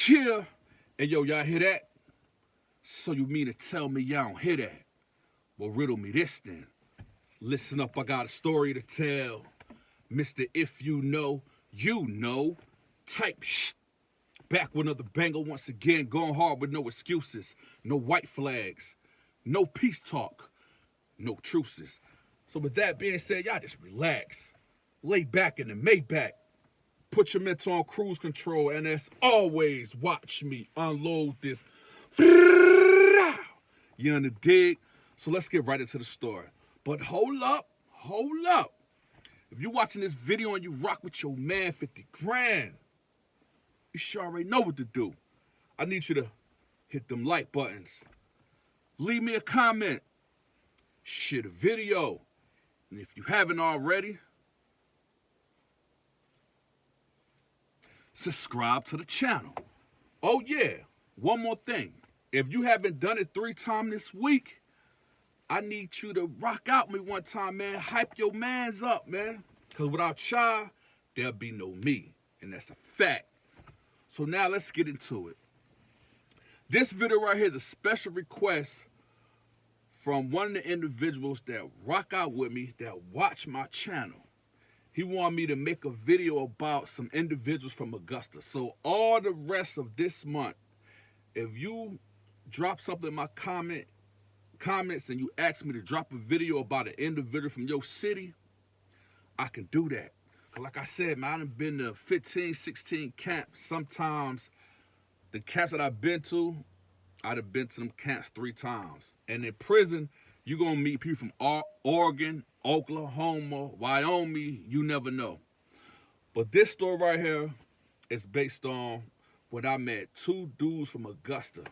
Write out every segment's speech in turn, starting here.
Cheer. And yo, y'all hear that? So you mean to tell me y'all don't hear that? Well, riddle me this then. Listen up, I got a story to tell. Mr. If you know, type shh. Back with another banger once again, going hard with no excuses, no white flags, no peace talk, no truces. So with that being said, y'all just relax. Lay back in the Maybach. Put your mental on cruise control, and as always, watch me unload this. You on the dig? So let's get right into the story. But hold up. If you're watching this video and you rock with your man 50 grand, you sure already know what to do. I need you to hit them like buttons. Leave me a comment. Share the video. And if you haven't already, subscribe to the channel. Oh yeah, one more thing. If you haven't done it 3 times this week, I need you to rock out me one time, man. Hype your mans up, man. Because without y'all, there'll be no me. And that's a fact. So now let's get into it. This video right here is a special request from one of the individuals that rock out with me that watch my channel. He wanted me to make a video about some individuals from Augusta. So all the rest of this month, if you drop something in my comments and you ask me to drop a video about an individual from your city, I can do that. Cause like I said, man, I've been to 15, 16 camps. Sometimes the camps that I've been to, I'd have been to them camps 3 times. And in prison, you're going to meet people from Oregon, Oklahoma, Wyoming, you never know. But this story right here is based on when I met 2 dudes from Augusta.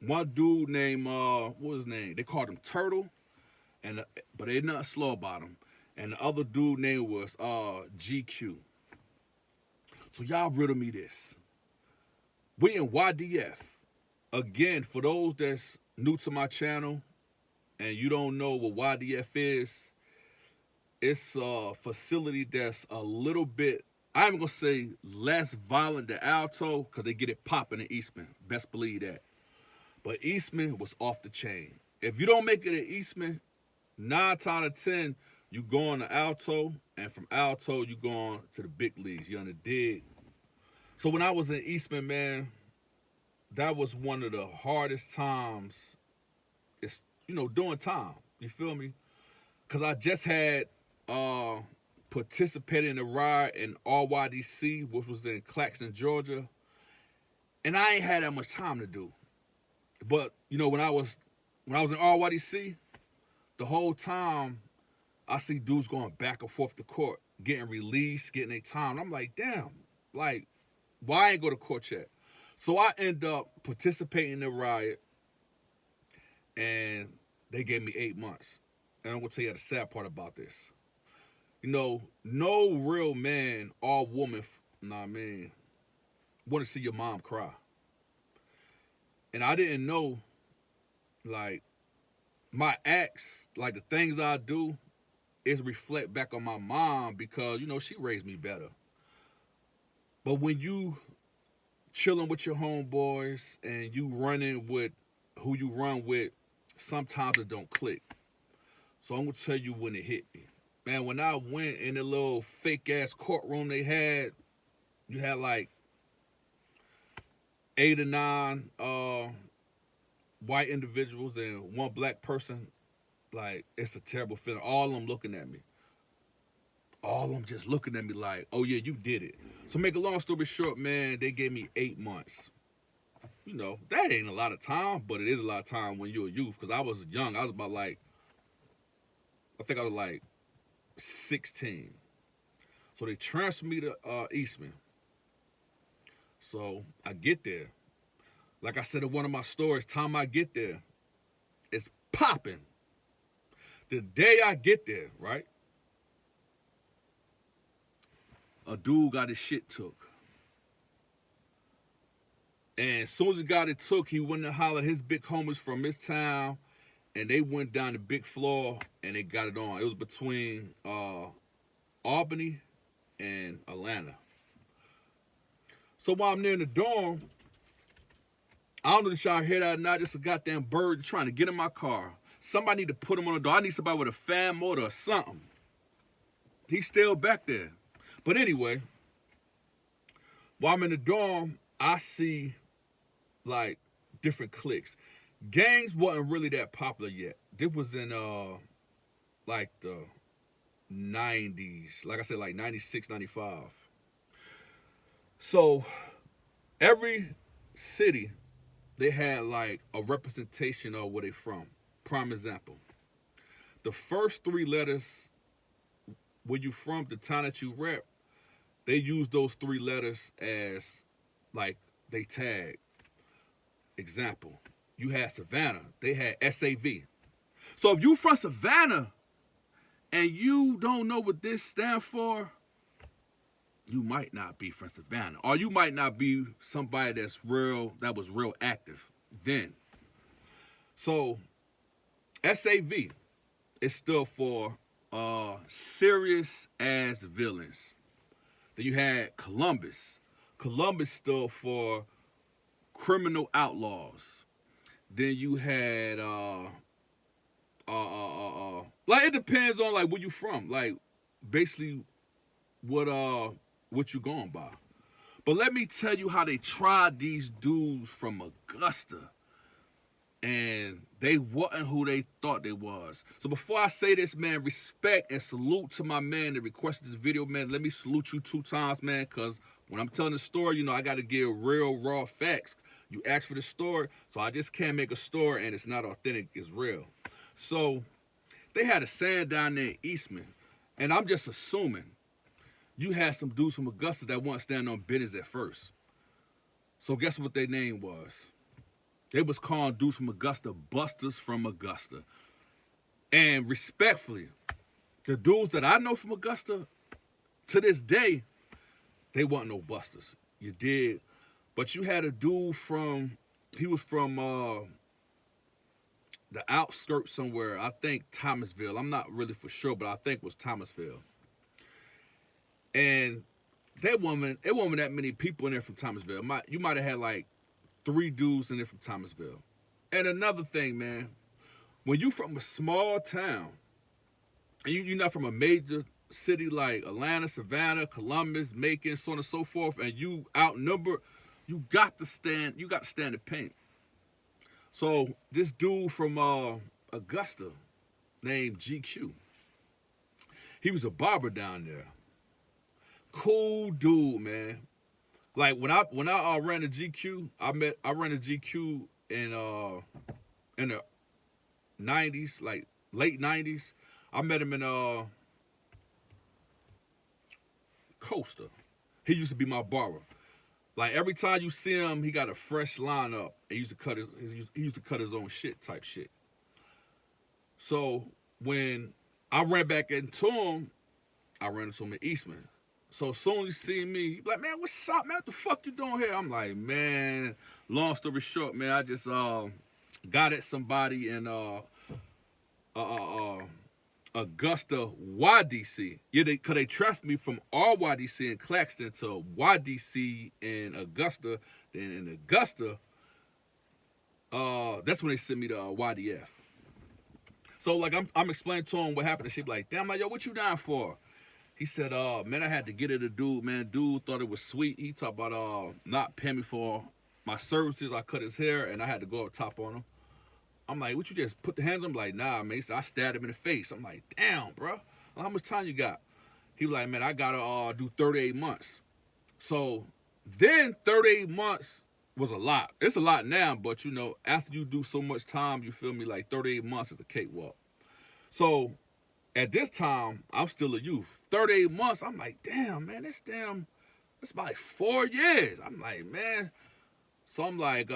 One dude named, what was his name? They called him Turtle, but they nothing slow about him. And the other dude name was GQ. So y'all riddle me this. We in YDF. Again, for those that's new to my channel and you don't know what YDF is, it's a facility that's a little bit, I'm going to say less violent than Alto because they get it popping in Eastman. Best believe that. But Eastman was off the chain. If you don't make it at Eastman, 9 times out of 10, you go on to Alto, and from Alto, you go on to the big leagues. You on the dig. So when I was in Eastman, man, that was one of the hardest times. It's, doing time. You feel me? Because I just had participated in a ride in RYDC, which was in Claxton, Georgia. And I ain't had that much time to do. But, when I was in RYDC, the whole time, I see dudes going back and forth to court, getting released, getting their time. And I'm like, damn, like, why I ain't go to court yet? So I end up participating in the riot, and they gave me 8 months. And I'm going to tell you the sad part about this. No real man or woman, want to see your mom cry. And I didn't know, like, my acts, like the things I do, is reflect back on my mom because, she raised me better. But when you chilling with your homeboys and you running with who you run with, sometimes it don't click. So I'm going to tell you when it hit me. Man, when I went in the little fake-ass courtroom they had, you had like 8 or 9 white individuals and 1 black person. Like, it's a terrible feeling. All of them looking at me. All of them just looking at me like, oh, yeah, you did it. So make a long story short, man, they gave me 8 months. That ain't a lot of time, but it is a lot of time when you're a youth. Because I was young. I was about I think I was like 16. So they transferred me to Eastman. So I get there. Like I said in one of my stories, time I get there, it's popping. The day I get there, right? A dude got his shit took. And as soon as he got it took, he went and hollered his big homies from his town, and they went down the big floor and they got it on. It was between Albany and Atlanta. So while I'm there in the dorm, I don't know if y'all hear that or not. Just a goddamn bird trying to get in my car. Somebody need to put him on the door. I need somebody with a fan motor or something. He's still back there. But anyway, while I'm in the dorm, I see like different cliques. Gangs wasn't really that popular yet. This was in like the 90s. Like I said, like 96, 95. So every city, they had like a representation of where they from. Prime example. The first three letters where you from, the town that you rep, they use those three letters as like they tag. Example. You had Savannah, they had SAV. So if you from Savannah and you don't know what this stands for, you might not be from Savannah. Or you might not be somebody that was real active then. So SAV, it stood for serious ass villains. Then you had Columbus. Columbus stood for criminal outlaws. Then you had like it depends on like where you from. Like basically what you going by. But let me tell you how they tried these dudes from Augusta. And they wasn't who they thought they was. So before I say this, man, respect and salute to my man that requested this video, man. Let me salute you 2 times, man, because when I'm telling the story, you know, I got to give real, raw facts. You asked for the story, so I just can't make a story and it's not authentic, it's real. So they had a sand down there in Eastman, and I'm just assuming you had some dudes from Augusta that weren't standing on business at first. So guess what their name was? They was calling dudes from Augusta busters from Augusta. And respectfully, the dudes that I know from Augusta, to this day, they weren't no busters. You did. But you had a dude he was from the outskirts somewhere. I think Thomasville. I'm not really for sure, but I think it was Thomasville. And it wasn't that many people in there from Thomasville. You might have had like 3 dudes in there from Thomasville. And another thing, man, when you from a small town, and you're not from a major city like Atlanta, Savannah, Columbus, Macon, so on and so forth, and you outnumbered, you got to stand the paint. So this dude from Augusta named GQ, he was a barber down there. Cool dude, man. Like when I ran the GQ, I ran the GQ in the 90s, like late 90s. I met him in Costa. He used to be my barber. Like every time you see him, he got a fresh lineup. He used to cut his own shit type shit. So when I ran back into him, I ran into him in Eastman. So as soon as he see me, he be like, man, what's up, man? What the fuck you doing here? I'm like, man, long story short, man, I just got at somebody in Augusta, YDC. Yeah, because they trafficked me from RYDC in Claxton to YDC in Augusta. Then in Augusta, that's when they sent me to YDF. So like I'm explaining to him what happened, and she be like, damn, like, yo, what you down for? He said, man, I had to get at a dude, man. Dude thought it was sweet. He talked about not paying me for my services. I cut his hair, and I had to go up top on him. I'm like, what, you just put the hands on him? Like, nah, man. So I stabbed him in the face. I'm like, damn, bro. Well, how much time you got? He was like, man, I got to do 38 months. So then 38 months was a lot. It's a lot now, but, you know, after you do so much time, you feel me, like 38 months is a cakewalk. So at this time, I'm still a youth. 38 months, I'm like, damn, man, it's about like 4 years. I'm like, man. So I'm like,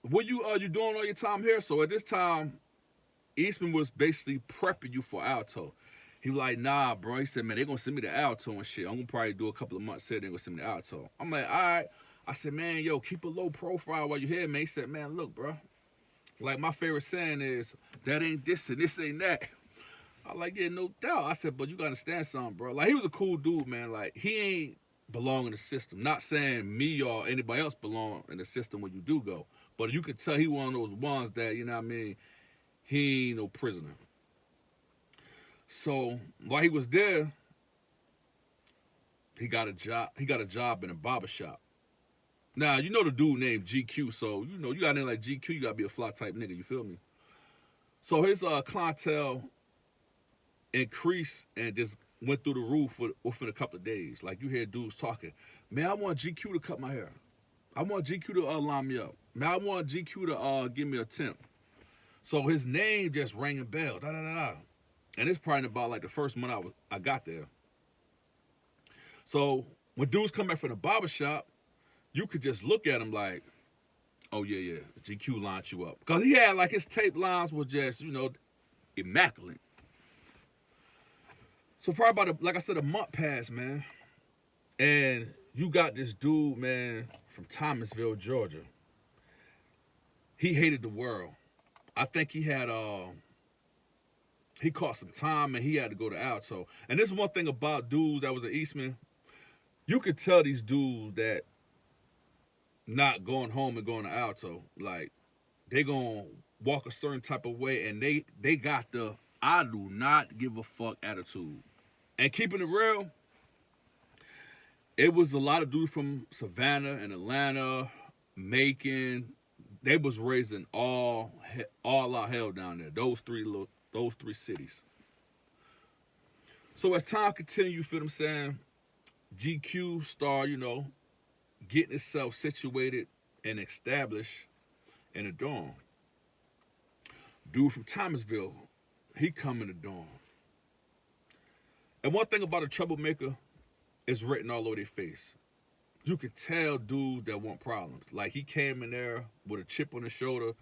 what you doing all your time here? So at this time, Eastman was basically prepping you for Alto. He was like, nah, bro. He said, man, they're going to send me to Alto and shit. I'm going to probably do a couple of months here. They're going to send me to Alto. I'm like, all right. I said, man, yo, keep a low profile while you're here, man. He said, man, look, bro. Like, my favorite saying is, that ain't this and this ain't that. I like, yeah, no doubt. I said, but you got to understand something, bro. Like, he was a cool dude, man. Like, he ain't belong in the system. Not saying me or anybody else belong in the system when you do go. But you could tell he one of those ones that, you know what I mean, he ain't no prisoner. So while he was there, he got a job. He got a job in a barber shop. Now, you know the dude named GQ, so you know you got a name like GQ, you gotta be a fly type nigga, you feel me? So his clientele increased and just went through the roof within a couple of days. Like you hear dudes talking, man, I want GQ to cut my hair. I want GQ to line me up. Man, I want GQ to give me a tip. So his name just rang a bell. Da da da da. And it's probably about like the first month I got there. So when dudes come back from the barber shop, you could just look at him like, oh yeah, GQ lined you up. Because he had like his tape lines was just, you know, immaculate. So probably about, like I said, a month passed, man. And you got this dude, man, from Thomasville, Georgia. He hated the world. I think he had, he caught some time and he had to go to Alto. And this is one thing about dudes that was in Eastman. You could tell these dudes that not going home and going to Alto. Like, they gonna walk a certain type of way and they got the I do not give a fuck attitude. And keeping it real, it was a lot of dudes from Savannah and Atlanta, Macon. They was raising all out hell down there. Those three cities. So as time continued, you feel what I'm saying? GQ started, you know, getting itself situated and established in the dorm. Dude from Thomasville, he come in the dorm. And one thing about a troublemaker is written all over their face. You can tell dudes that want problems. Like he came in there with a chip on his shoulder.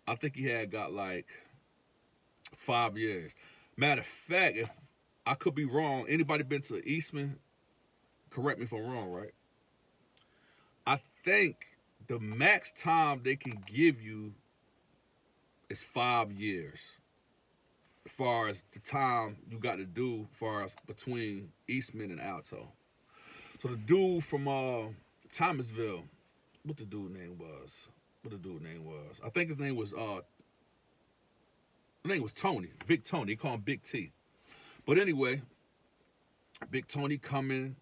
I think he had got like 5 years. Matter of fact, if I could be wrong, anybody been to Eastman? Correct me if I'm wrong, right? I think the max time they can give you is 5 years. As far as the time you got to do as far as between Eastman and Alto. So the dude from Thomasville, what the dude name was? I think his name was Tony, Big Tony. They call him Big T. But anyway, Big Tony coming,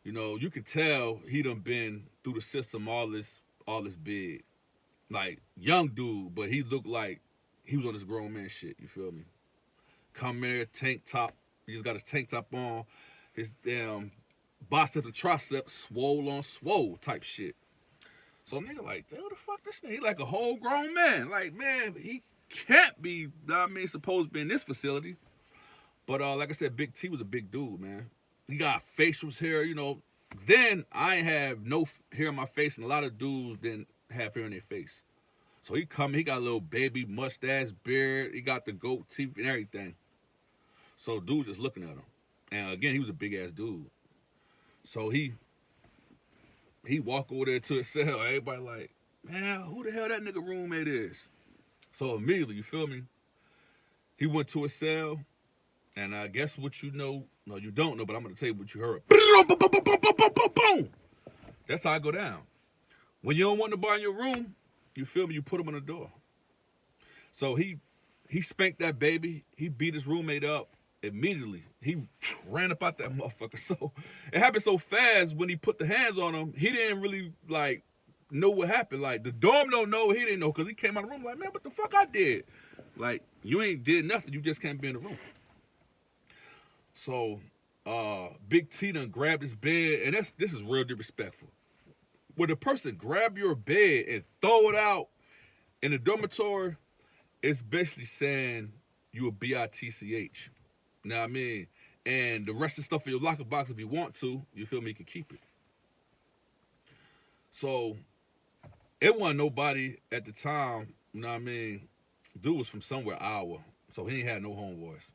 you know, you could tell he done been through the system all this big. Like, young dude, but he looked like he was on this grown man shit, you feel me? Come in there, tank top. He just got his tank top on. His damn bicep and tricep swole on swole type shit. So nigga like, what the fuck this nigga? He like a whole grown man. Like, man, he can't be, supposed to be in this facility. But like I said, Big T was a big dude, man. He got facials hair, you know. Then I ain't have no hair on my face, and a lot of dudes didn't have hair on their face. So he come, he got a little baby mustache, beard, he got the goat teeth and everything. So dude just looking at him. And again, he was a big ass dude. So he walk over there to his cell. Everybody like, man, who the hell that nigga roommate is? So immediately, you feel me? He went to his cell, and I guess what you know, no, you don't know, but I'm gonna tell you what you heard. Boom! That's how I go down. When you don't want nobody in your room, you feel me? You put him on the door. So he spanked that baby. He beat his roommate up immediately. He ran up out that motherfucker. So it happened so fast when he put the hands on him, he didn't really like know what happened. Like the dorm don't know, he didn't know because he came out of the room like, man, what the fuck I did? Like, you ain't did nothing, you just can't be in the room. So Big T done grabbed his bed, and this is real disrespectful. When the person grab your bed and throw it out in the dormitory, it's basically saying you a bitch. Know what I mean? And the rest of the stuff in your locker box, if you want to, you feel me, you can keep it. So it wasn't nobody at the time, you know what I mean? Dude was from somewhere, Iowa, so he ain't had no homeboys.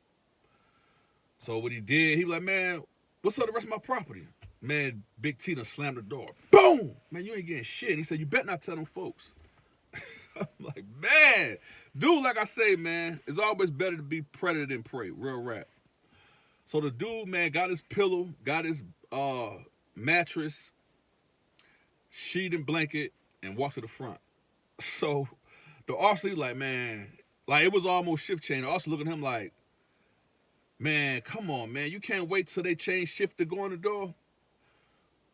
So what he did, he was like, man, what's up the rest of my property? Man, Big T done slammed the door. Boom! Man, you ain't getting shit. And he said, you better not tell them folks. I'm like, man. Dude, like I say, man, it's always better to be predator than prey. Real rap. So the dude, man, got his pillow, got his mattress, sheet and blanket, and walked to the front. So the officer like, man, like it was almost shift change. The officer looking at him like, man, come on, man, you can't wait till they change shift to go in the door.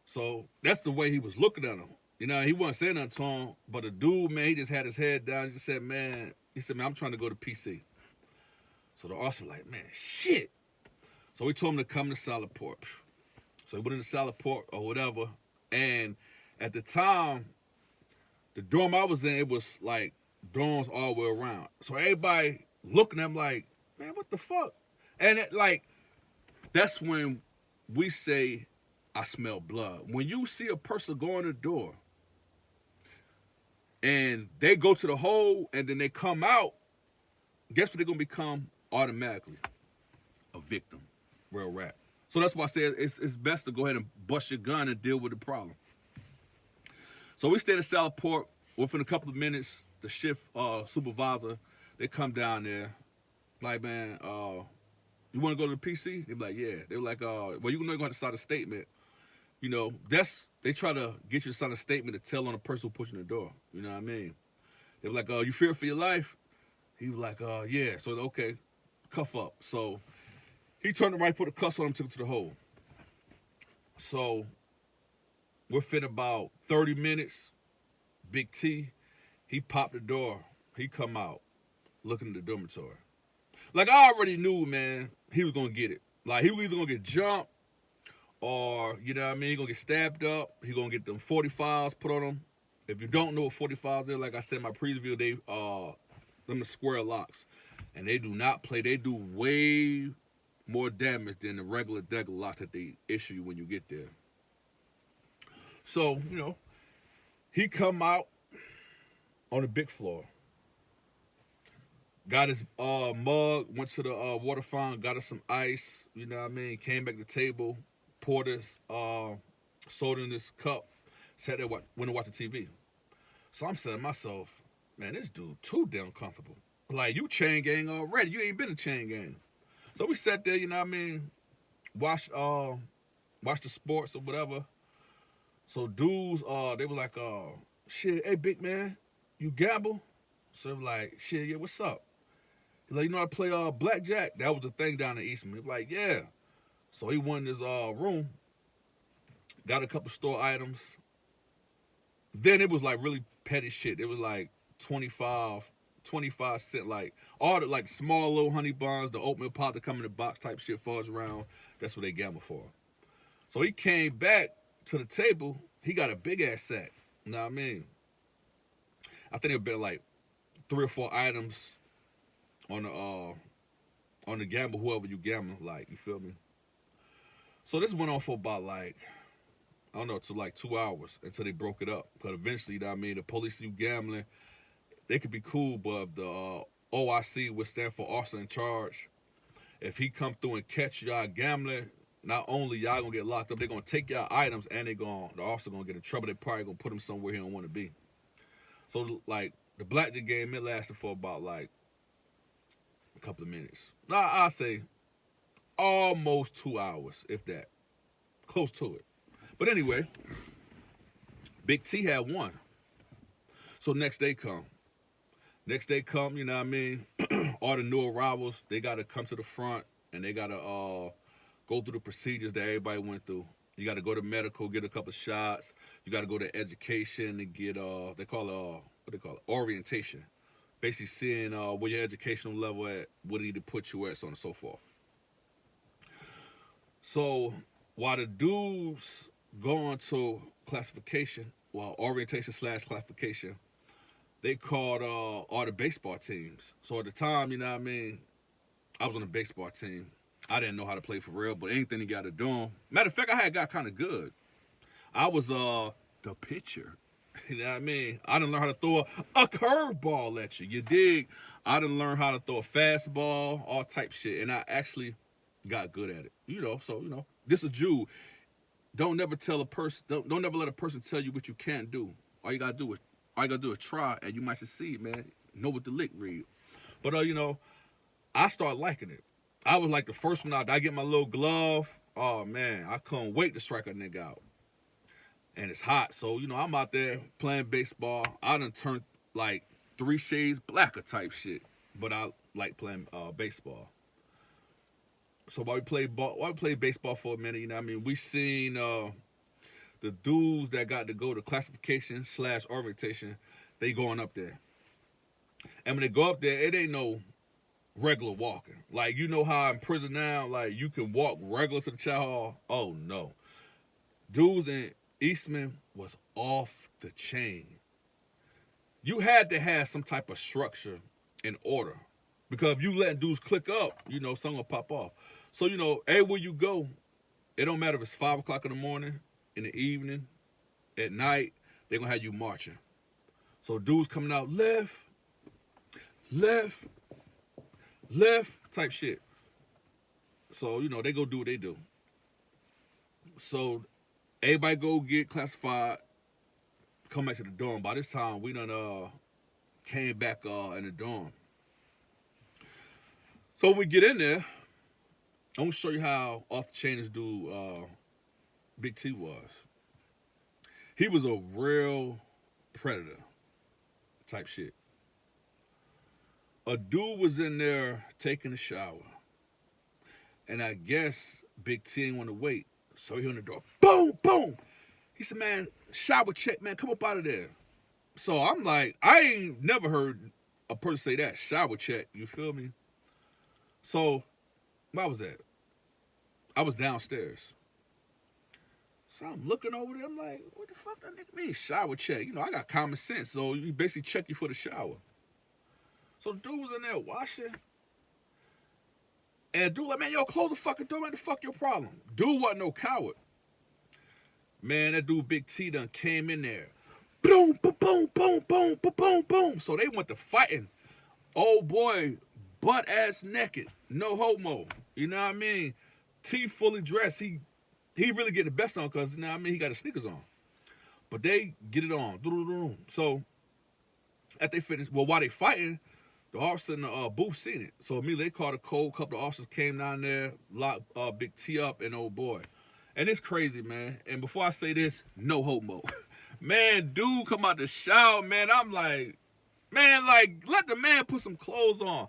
So that's the way he was looking at him. You know, he wasn't saying nothing to him, but the dude, man, he just had his head down. He just said, man, I'm trying to go to PC. So the officer like, man, shit. So he told him to come to Salaport. So he went into Salaport or whatever. And at the time, the dorm I was in, it was like dorms all the way around. So everybody looking at him like, man, what the fuck? And that's when we say, I smell blood. When you see a person go in the door and they go to the hole and then they come out, guess what they're going to become automatically? A victim. Real rap. So that's why I said it's best to go ahead and bust your gun and deal with the problem. So we stayed at Salaport. Within a couple of minutes, the shift supervisor, they come down there. Like, man, you want to go to the PC? They be like, yeah. They were like, well, you're going to have to sign a statement. You know, they try to get you to sign a statement to tell on the person who pushed in the door. You know what I mean? They were like, you fear for your life? He was like, yeah. So, okay, cuff up. So he turned around, put a cuff on him, took him to the hole. So we're fit about 30 minutes. Big T, he popped the door. He come out looking at the dormitory. Like, I already knew, man, he was going to get it. Like, he was either going to get jumped or, you know what I mean, he going to get stabbed up. He going to get them 45s put on him. If you don't know what 45s are, like I said in my preview, them the square locks. And they do not play. They do way more damage than the regular locks that they issue you when you get there. So, you know, he come out on the big floor. Got his mug, went to the water fountain, got us some ice, you know what I mean? Came back to the table, poured his soda in this cup, sat there, went to watch the TV. So I'm saying to myself, man, this dude too damn comfortable. Like, you chain gang already. You ain't been a chain gang. So we sat there, you know what I mean? Watched the sports or whatever. So dudes, they were like, shit, hey, big man, you gamble? So I'm like, shit, yeah, what's up? He's like, you know how to play blackjack? That was the thing down in Eastman. He was like, yeah. So he went in his room, got a couple store items. Then it was like really petty shit. It was like 25 cent, like all the like small little honey buns, the oatmeal pot that come in the box type shit falls around. That's what they gamble for. So he came back to the table. He got a big ass sack. You know what I mean? I think it would be like 3 or 4 items on the gamble, whoever you gamble, like, you feel me? So this went on for about like, I don't know, to like 2 hours until they broke it up. Because eventually, you know what I mean, the police see you gambling, they could be cool, but if the OIC, would stand for officer in charge, if he come through and catch y'all gambling, not only y'all gonna get locked up, they're gonna take y'all items and the officer gonna get in trouble. They probably gonna put him somewhere he don't want to be. So like the blackjack game, it lasted for about like a couple of minutes. I'll say almost 2 hours, if that. Close to it. But anyway, Big T had won. So next day come, you know what I mean? All the new arrivals, they got to come to the front and they got to go through the procedures that everybody went through. You got to go to medical, get a couple shots. You got to go to education and get, orientation. Basically seeing where your educational level at, what it need to put you at, so on and so forth. So while the dudes go into classification, orientation / classification, they called all the baseball teams. So at the time, you know what I mean, I was on a baseball team. I didn't know how to play for real, but anything you got to do. Matter of fact, I had got kind of good. I was the pitcher. You know what I mean? I didn't learn how to throw a curveball at you. You dig? I didn't learn how to throw a fastball, all type shit, and I actually got good at it. You know, so you know, this a Jew. Don't never tell a person. Don't never let a person tell you what you can't do. All you gotta do is try, and you might succeed, man. Know what the lick read. But you know, I started liking it. I was like the first one out. I get my little glove. Oh man, I couldn't wait to strike a nigga out. And it's hot, so you know I'm out there playing baseball. I done turned like 3 shades blacker type shit. But I like playing baseball. So while we played baseball for a minute, you know what I mean? We seen the dudes that got to go to classification / orientation, they going up there. And when they go up there, it ain't no regular walking. Like, you know how in prison now, like, you can walk regular to the chow hall? Oh, no. Dudes in Eastman was off the chain. You had to have some type of structure in order. Because if you let dudes click up, you know, something will pop off. So, you know, everywhere you go, it don't matter if it's 5 o'clock in the morning, in the evening, at night, they're going to have you marching. So dudes coming out left, left, left type shit. So, you know, they go do what they do. So everybody go get classified, come back to the dorm. By this time, we done came back in the dorm. So when we get in there, I'm going to show you how off the chain this dude, Big T, was. He was a real predator type shit. A dude was in there taking a shower. And I guess Big T ain't want to wait. So he on the door. Boom, boom. He said, man, shower check, man. Come up out of there. So I'm like, I ain't never heard a person say that. Shower check. You feel me? So, where was that? I was downstairs. So I'm looking over there. I'm like, what the fuck that nigga mean? Shower check. You know, I got common sense. So you basically check you for the shower. So the dude was in there washing. And dude like, man, yo, close the fucking door. Man, the fuck your problem? Dude wasn't no coward. Man, that dude Big T done came in there. Boom, boom, boom, boom, boom, boom, boom, boom. So they went to fighting. Oh boy, butt ass naked. No homo. You know what I mean? T fully dressed. He really getting the best on because, you know what I mean, he got his sneakers on. But they get it on. So, after they finish, well, while they fighting, the officer in the booth seen it. So immediately they called a code. A couple of officers came down there, locked Big T up, and oh boy. And it's crazy, man. And before I say this, no homo. Man, dude come out the shower, man. I'm like, man, like, let the man put some clothes on.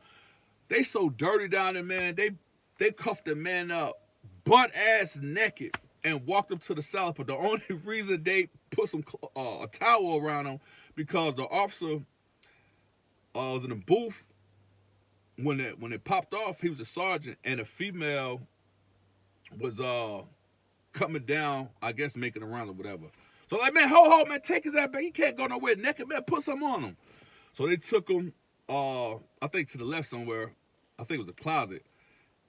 They so dirty down there, man. They cuffed the man up, butt ass naked, and walked him to the cell. But the only reason they put some a towel around him because the officer was in the booth when it popped off. He was a sergeant, and a female was coming down, I guess making a round or whatever. So like, man, ho, man, take his ass back. He can't go nowhere naked, man. Put something on him. So they took him, I think to the left somewhere. I think it was a closet.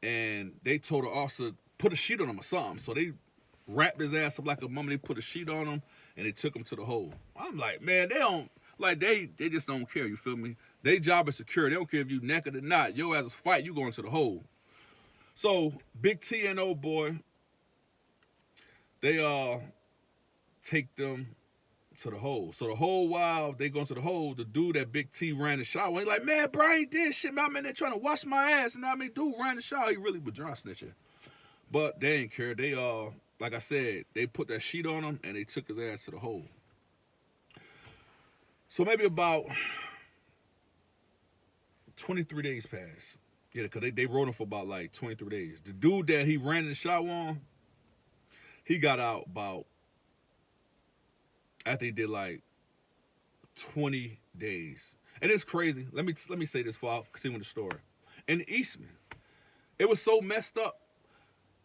And they told the officer, put a sheet on him or something. So they wrapped his ass up like a mummy. They put a sheet on him, and they took him to the hole. I'm like, man, they don't, like, they just don't care, you feel me? Their job is security. They don't care if you naked or not. Yo, as a fight, you going to the hole. So Big T and old boy, they take them to the hole. So the whole while they going to the hole, the dude that Big T ran the shower. He's like, man, bro, I ain't did shit, man. I'm in there trying to wash my ass. And I mean, dude ran the shower. He really was dry snitching. But they ain't care. They, like I said, they put that sheet on him and they took his ass to the hole. So maybe about 23 days passed. Yeah, because they wrote him for about like 23 days. The dude that he ran the shower on, he got out about, after he did like 20 days. And it's crazy. Let me say this before I continue the story. In Eastman, it was so messed up.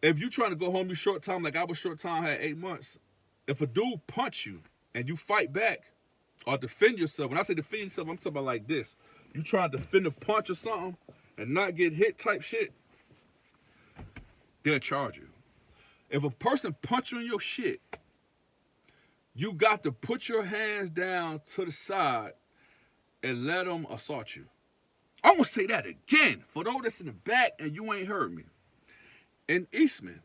If you trying to go home, you short time, like I was short time, had 8 months. If a dude punch you and you fight back or defend yourself, when I say defend yourself, I'm talking about like this. You trying to defend a punch or something and not get hit type shit, they'll charge you. If a person punch you in your shit, you got to put your hands down to the side and let them assault you. I'm going to say that again for those that's in the back and you ain't heard me. In Eastman,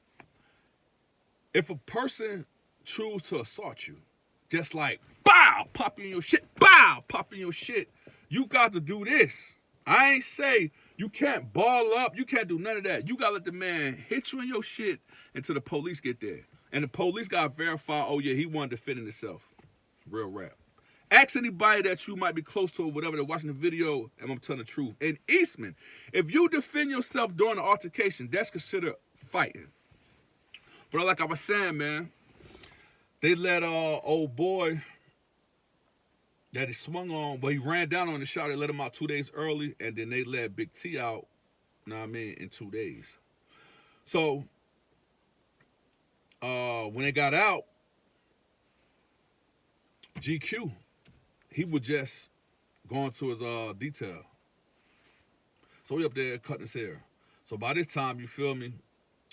if a person choose to assault you, just like, bow, pop in your shit, bow, pop in your shit, you got to do this. I ain't say you can't ball up, you can't do none of that. You got to let the man hit you in your shit until the police get there. And the police got to verify, oh yeah, he wasn't defending himself. Real rap. Ask anybody that you might be close to or whatever they're watching the video, and I'm telling the truth. In Eastman, if you defend yourself during the altercation, that's considered fighting. But like I was saying, man, they let old boy that he swung on, but he ran down on the shot. They let him out 2 days early, and then they let Big T out, you know what I mean, in 2 days. So when they got out, GQ, he was just going to his detail. So we up there cutting his hair. So by this time, you feel me,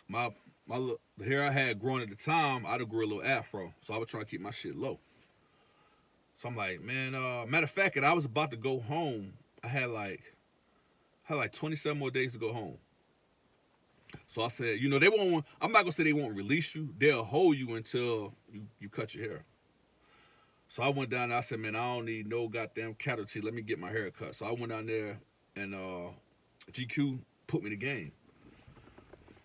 the hair I had growing at the time, I'd have grew a little afro. So I was trying to keep my shit low. So I'm like, man, matter of fact, I was about to go home. I had like 27 more days to go home. So I said, you know, they won't, I'm not gonna say they won't release you. They'll hold you until you cut your hair. So I went down there, I said, man, I don't need no goddamn casualty. Let me get my hair cut. So I went down there and GQ put me in the game.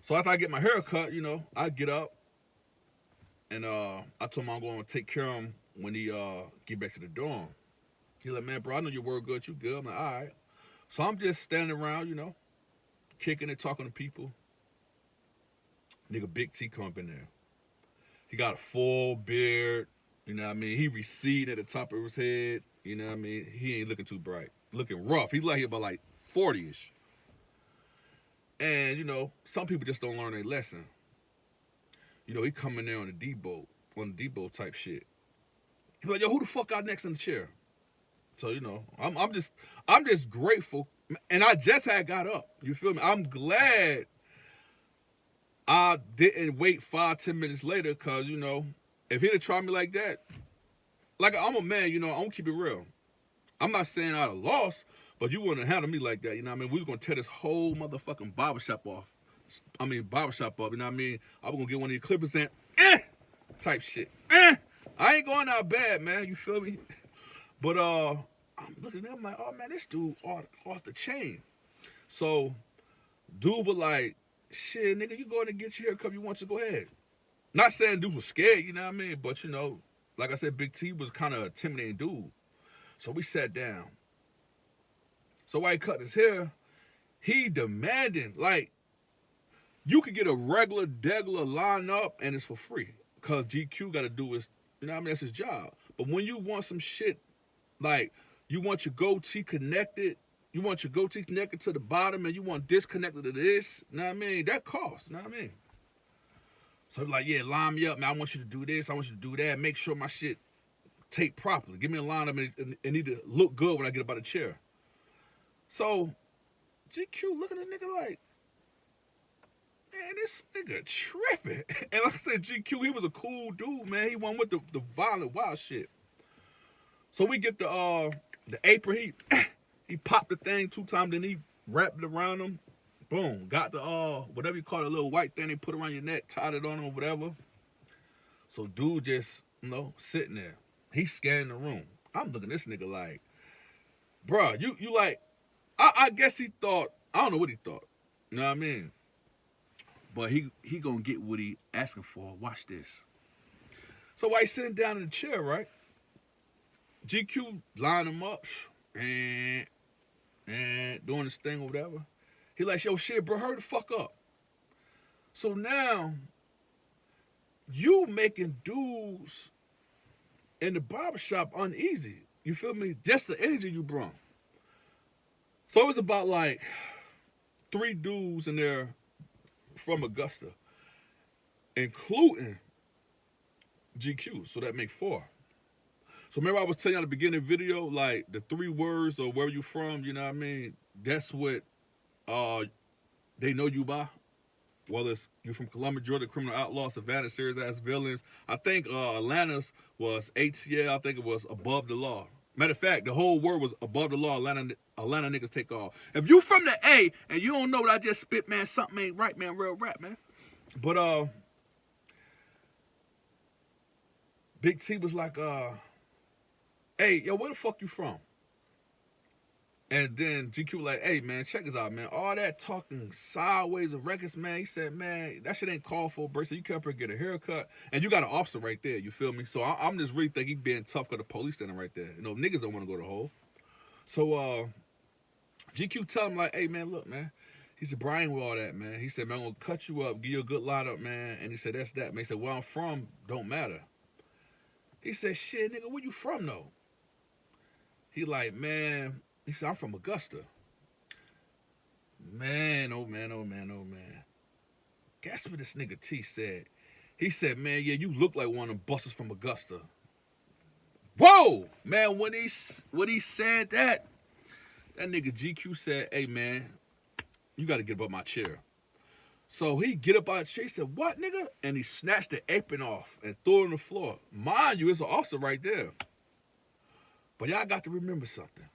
So after I get my hair cut, you know, I get up and I told him I'm going to take care of him when he get back to the dorm. He like, man, bro, I know your word good, you good. I'm like, all right. So I'm just standing around, you know, kicking and talking to people. Nigga Big T come up in there. He got a full beard, you know what I mean? He receding at the top of his head, you know what I mean? He ain't looking too bright. Looking rough. He's like about like 40-ish. And, you know, some people just don't learn their lesson. You know, he coming there on the Debo type shit. He's like, yo, who the fuck out next in the chair? So, you know, I'm just grateful. And I just had got up. You feel me? I'm glad I didn't wait 5-10 minutes later, because, you know, if he'd have tried me like that, like, I'm a man, you know, I'm gonna keep it real. I'm not saying I'd have lost, but you wouldn't have handled me like that, you know what I mean? We was gonna tear this whole motherfucking barbershop up, you know what I mean? I was gonna get one of these clippers and, type shit. I ain't going out bad, man, you feel me? But, I'm looking at him like, oh, man, this dude off the chain. So, dude was like, shit, nigga, you go in and get your haircut you want to, go ahead. Not saying dude was scared, you know what I mean? But, you know, like I said, Big T was kind of a intimidating dude. So we sat down. So while he cut his hair, he demanding, like, you could get a regular line up and it's for free. Because GQ got to do his, you know what I mean? That's his job. But when you want some shit, like, you want your goatee connected, you want your goatee connected to the bottom, and you want this connected to this, you know what I mean? That costs, you know what I mean? So like, yeah, line me up, man. I want you to do this, I want you to do that. Make sure my shit tape properly. Give me a line up, and it need to look good when I get up out of the chair. So GQ looking at the nigga like, man, this nigga tripping. And like I said, GQ, he was a cool dude, man. He went with the violent, wild shit. So we get the apron. He popped the thing 2 times, then he wrapped it around him. Boom. Got the whatever you call it, little white thing they put around your neck, tied it on him or whatever. So dude just, you know, sitting there. He's scanning the room. I'm looking at this nigga like, bruh, you like, I guess he thought, I don't know what he thought. You know what I mean? But he gonna get what he asking for. Watch this. So while he's sitting down in the chair, right? GQ line him up and doing this thing or whatever. He like, yo, shit, bro, hurry the fuck up. So now, you making dudes in the barbershop uneasy. You feel me? Just the energy you brought. So it was about like 3 dudes in there from Augusta, including GQ. So that make 4. So remember I was telling you at the beginning of the video, like the 3 words or where you from, you know what I mean? That's what they know you by. Whether it's you from Columbia, Georgia, criminal outlaw, Savannah, serious ass villains. I think Atlanta's was ATL. I think it was above the law. Matter of fact, the whole word was above the law. Atlanta niggas take off. If you from the A and you don't know what I just spit, man, something ain't right, man. Real rap, man. But Big T was like, hey, yo, where the fuck you from? And then GQ like, hey man, check this out, man. All that talking sideways of records, man. He said, man, that shit ain't called for, bro. So you come up here and get a haircut, and you got an officer right there. You feel me? So I'm just really think he being tough because the police standing right there. You know, niggas don't want to go to hole. So GQ tell him like, hey man, look, man. He said, Brian, with all that, man. He said, man, I'm gonna cut you up, give you a good lineup, man. And he said, that's that, man. He said, where I'm from don't matter. He said, shit, nigga, where you from though? He like, man. He said, I'm from Augusta. Man, oh man, oh man, oh man. Guess what this nigga T said? He said, man, yeah, you look like one of them busters from Augusta. Whoa! Man, when he said that nigga GQ said, hey man, you gotta get up out my chair. So he get up out of the chair, he said, what, nigga? And he snatched the apron off and threw it on the floor. Mind you, it's an officer right there. But y'all got to remember something.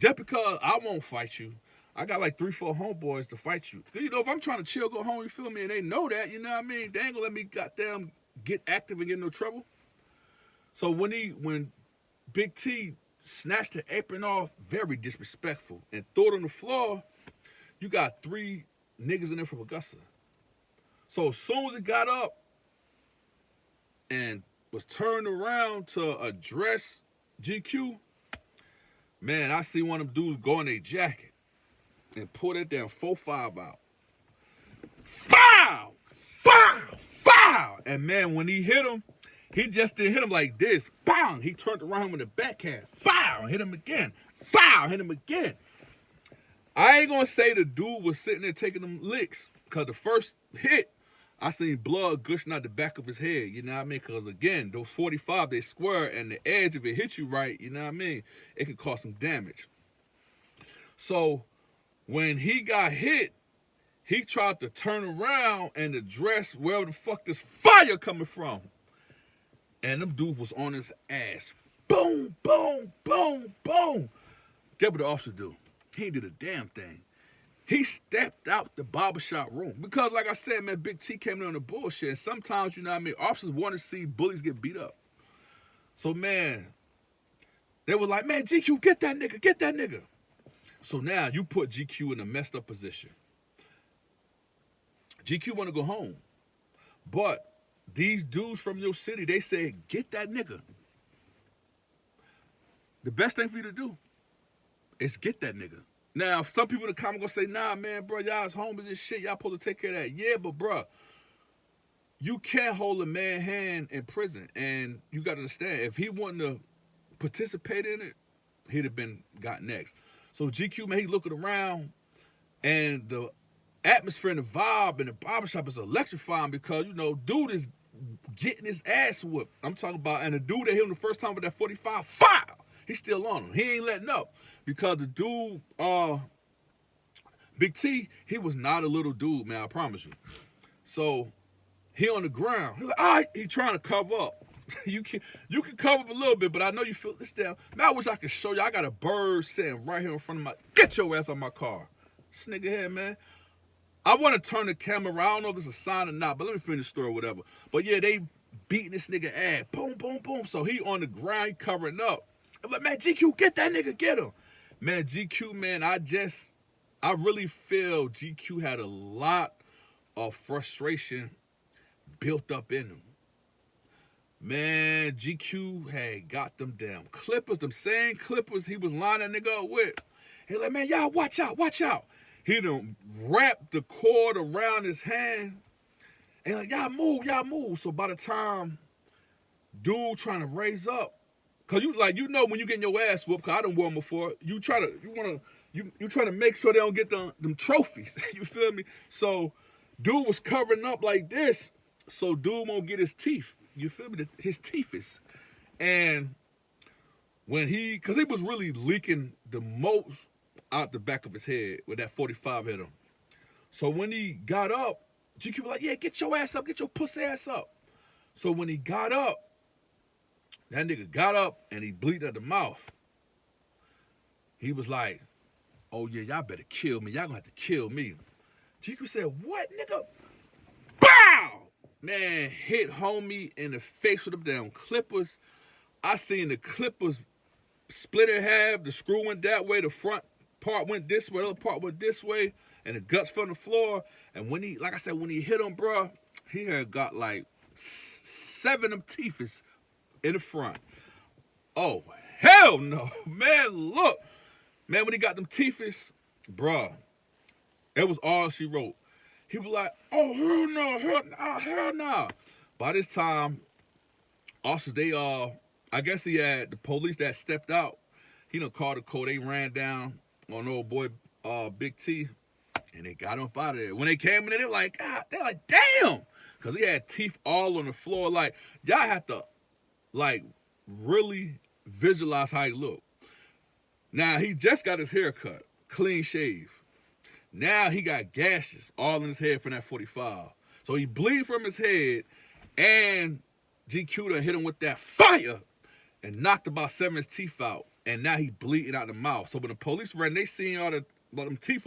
Just because I won't fight you, I got like 3-4 homeboys to fight you. You know, if I'm trying to chill, go home, you feel me, and they know that, you know what I mean? They ain't gonna let me goddamn get active and get in no trouble. So when Big T snatched the apron off, very disrespectful, and threw it on the floor, you got 3 niggas in there from Augusta. So as soon as it got up and was turned around to address GQ, man, I see one of them dudes go in their jacket and pull that damn 4.5 out. Foul! Foul! Foul! And man, when he hit him, he just didn't hit him like this. Bang! He turned around with the backhand. Foul! Hit him again. Foul! Hit him again. I ain't gonna say the dude was sitting there taking them licks, because the first hit, I seen blood gushing out the back of his head, you know what I mean? Because again, those 45, they square, and the edge, if it hits you right, you know what I mean, it can cause some damage. So when he got hit, he tried to turn around and address wherever the fuck this fire coming from. And them dude was on his ass. Boom, boom, boom, boom. Get what the officer do? He ain't did a damn thing. He stepped out the barbershop room. Because, like I said, man, Big T came in on the bullshit. And sometimes, you know what I mean, officers want to see bullies get beat up. So, man, they were like, man, GQ, get that nigga, get that nigga. So now you put GQ in a messed up position. GQ want to go home. But these dudes from your city, they say, get that nigga. The best thing for you to do is get that nigga. Now, some people in the comment gonna say, nah, man, bro, y'all's homies and shit. Y'all supposed to take care of that. Yeah, but, bro, you can't hold a man's hand in prison. And you got to understand, if he wanted to participate in it, he'd have been got next. So GQ, man, he looking around, and the atmosphere and the vibe in the barbershop is electrifying because, you know, dude is getting his ass whooped. I'm talking about, and the dude that hit him the first time with that 45, fire! He's still on him. He ain't letting up. Because the dude, Big T, he was not a little dude, man, I promise you. So he on the ground. He's like, all right, he trying to cover up. you can cover up a little bit, but I know you feel this down. Man, I wish I could show you. I got a bird sitting right here in front of my, get your ass on my car. This nigga here, man. I want to turn the camera around. I don't know if it's a sign or not, but let me finish the story or whatever. But yeah, they beating this nigga ass. Boom, boom, boom. So he on the ground, he covering up. I'm like, man, GQ, get that nigga, get him. Man, GQ, man, I really feel GQ had a lot of frustration built up in him. Man, GQ had got them damn clippers, them same clippers he was lining that nigga up with. He like, man, y'all watch out, watch out. He done wrapped the cord around his hand. And like, y'all move. So by the time dude trying to raise up, cause you like, you know, when you getting your ass whooped, cause I done won before, you try to make sure they don't get them trophies. You feel me? So dude was covering up like this, so dude won't get his teeth. You feel me? His teeth is. And when cause he was really leaking the most out the back of his head with that 45 hit him. So when he got up, GQ was like, yeah, get your ass up, get your pussy ass up. So when he got up, that nigga got up and he bleeding at the mouth. He was like, oh yeah, y'all better kill me. Y'all gonna have to kill me. GQ said, what, nigga? Bow! Man, hit homie in the face with them damn clippers. I seen the clippers split in half. The screw went that way. The front part went this way, the other part went this way, and the guts fell on the floor. And when he, like I said, when he hit him, bro, he had got like 7 of them teeth in the front. Oh, hell no. Man, look. Man, when he got them teeth, bro, it was all she wrote. He was like, oh, hell no, hell no. By this time, officers, I guess he had the police that stepped out. He done called the code. They ran down on old boy Big T, and they got him up out of there. When they came in there, they're like, God, they're like, damn. Because he had teeth all on the floor. Like, y'all have to, like, really visualize how he looked. Now, he just got his hair cut, clean shave. Now he got gashes all in his head from that 45. So he bleed from his head, and GQ done hit him with that fire and knocked about 7 of his teeth out. And now he bleeding out the mouth. So when the police ran, they seen all them teeth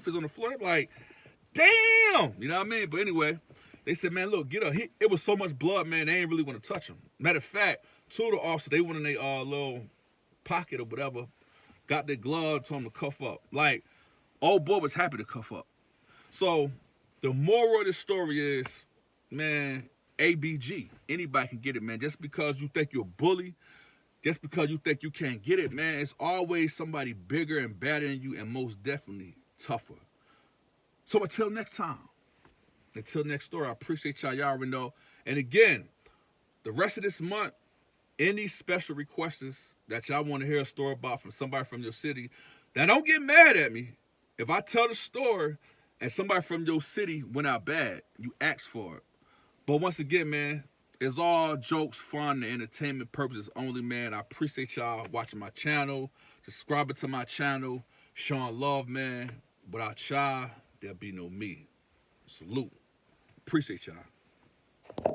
is on the floor. They're like, damn! You know what I mean? But anyway, they said, man, look, get up. It was so much blood, man, they ain't really want to touch him. Matter of fact, 2 of the officers, they went in their little pocket or whatever, got their glove, told him to cuff up. Like, old boy was happy to cuff up. So the moral of this story is, man, ABG. Anybody can get it, man. Just because you think you're a bully, just because you think you can't get it, man, it's always somebody bigger and better than you, and most definitely tougher. So until next time, until next story, I appreciate y'all. Y'all already know. And again, the rest of this month, any special requests that y'all want to hear a story about from somebody from your city, now don't get mad at me. If I tell the story and somebody from your city went out bad, you ask for it. But once again, man, it's all jokes, fun, and entertainment purposes only, man. I appreciate y'all watching my channel, subscribing to my channel, showing love, man. Without y'all, there'll be no me. Salute. Appreciate y'all.